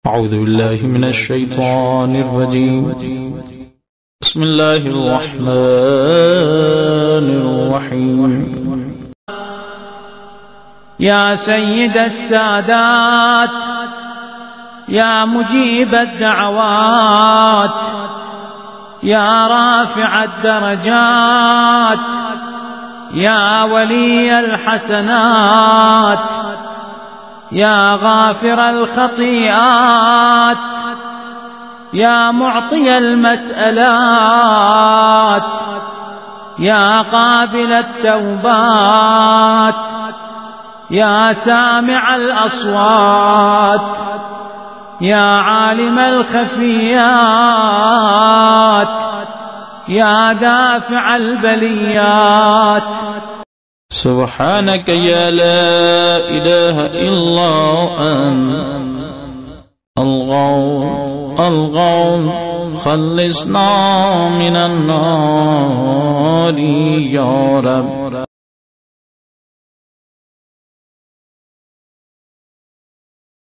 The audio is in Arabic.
أعوذ بالله من الشيطان الرجيم. بسم الله الرحمن الرحيم. يا سيد السادات يا مجيب الدعوات يا رافع الدرجات يا ولي الحسنات يا غافر الخطيئات يا معطي المسألات يا قابل التوبات يا سامع الأصوات يا عالم الخفيات يا دافع البليات. سبحانك يا لا إله إلا أنت الغوث خلصنا من النار يا رب.